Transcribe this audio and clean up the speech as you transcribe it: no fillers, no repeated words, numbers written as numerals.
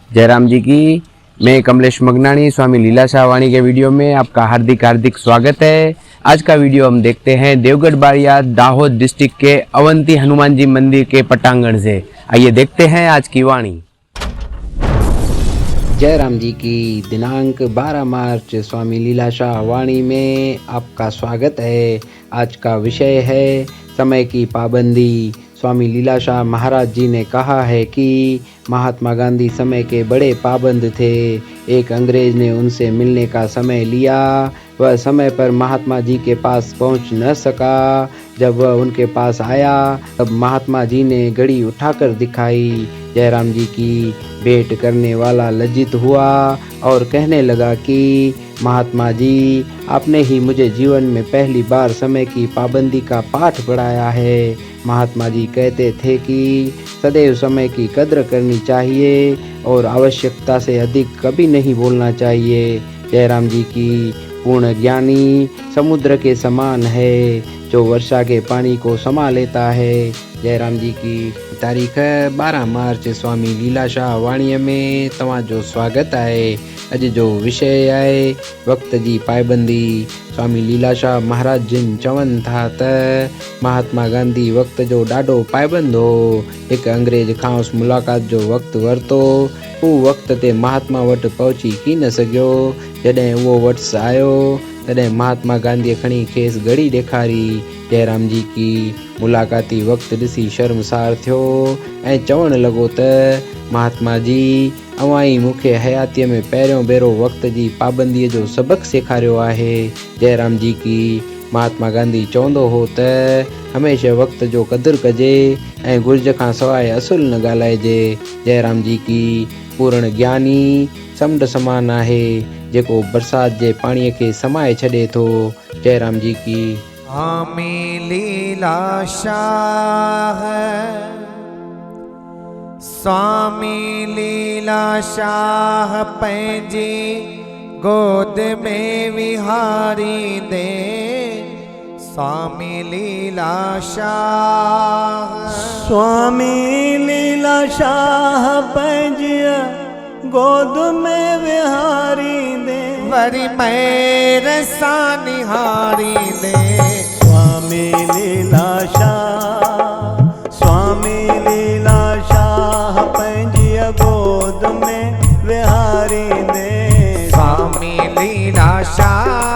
जयराम जी की। मैं कमलेश मगनानी स्वामी लीलाशाह वाणी के वीडियो में आपका हार्दिक हार्दिक स्वागत है। आज का वीडियो हम देखते हैं देवगढ़ बाड़िया दाहोद डिस्ट्रिक्ट के अवंती हनुमान जी मंदिर के पटांगण से। आइए देखते हैं आज की वाणी। जयराम जी की। दिनांक 12 मार्च स्वामी लीलाशाह वाणी में आपका स्वागत है। आज का विषय है समय की पाबंदी। स्वामी लीलाशाह महाराज जी ने कहा है कि महात्मा गांधी समय के बड़े पाबंद थे। एक अंग्रेज ने उनसे मिलने का समय लिया, वह समय पर महात्मा जी के पास पहुंच न सका। जब वह उनके पास आया तब महात्मा जी ने घड़ी उठाकर दिखाई। जयराम जी की भेंट करने वाला लज्जित हुआ और कहने लगा कि महात्मा जी, आपने ही मुझे जीवन में पहली बार समय की पाबंदी का पाठ पढ़ाया है। महात्मा जी कहते थे कि सदैव समय की कद्र करनी चाहिए और आवश्यकता से अधिक कभी नहीं बोलना चाहिए। जयराम जी की। पूर्ण ज्ञानी समुद्र के समान है जो वर्षा के पानी को समा लेता है। जयराम जी की। तारीख 12 मार्च स्वामी लीलाशाह वाणीअ में तव्हांजो स्वागत आहे। अॼु जो विषय आहे वक़्त जी पाबंदी। स्वामी लीलाशाह महाराज जिन चवनि था त महात्मा गांधी वक़्त जो ॾाढो पाबंद हो। हिकु अंग्रेज खां उस मुलाक़ात जो वक़्तु वरितो, हू वक़्त ते महात्मा वटि पहुची की न सघियो। जॾहिं उहो वटि आयो तॾहिं महात्मा गांधीअ खणी खेसि घड़ी ॾेखारी। जयराम जी की। मुलाक़ाती वक़्तु ॾिसी शर्मसार थियो ऐं चवणु लॻो त महात्मा जी, अवां ई मूंखे हयातीअ में पहिरियों भेरो वक़्त जी पाबंदीअ जो सबक़ु सेखारियो आहे। जयराम जी की। महात्मा गांधी चवंदो हो त हमेशह वक़्त जो क़दुरु कजे ऐं घुर्ज खां सवाइ असुल न ॻाल्हाइजे। जयराम जी की। पूर्ण ज्ञानी समुंड समान आहे जेको बरसाति जे पाणीअ खे समाए छॾे थो। जयराम जी की। स्वामी लीलाशाह, स्वामी लीलाशाह पंहिंजी गोद में विहारी दे। स्वामी लीलाशाह, स्वामी लीलाशाह पंहिंजी गोद में विहारी दे, वरी मेर सां निहारी दे। स्वामी लीलाशाह, स्वामी लीलाशाह पंहिंजी गोद में विहारी दे। स्वामी लीलाशाह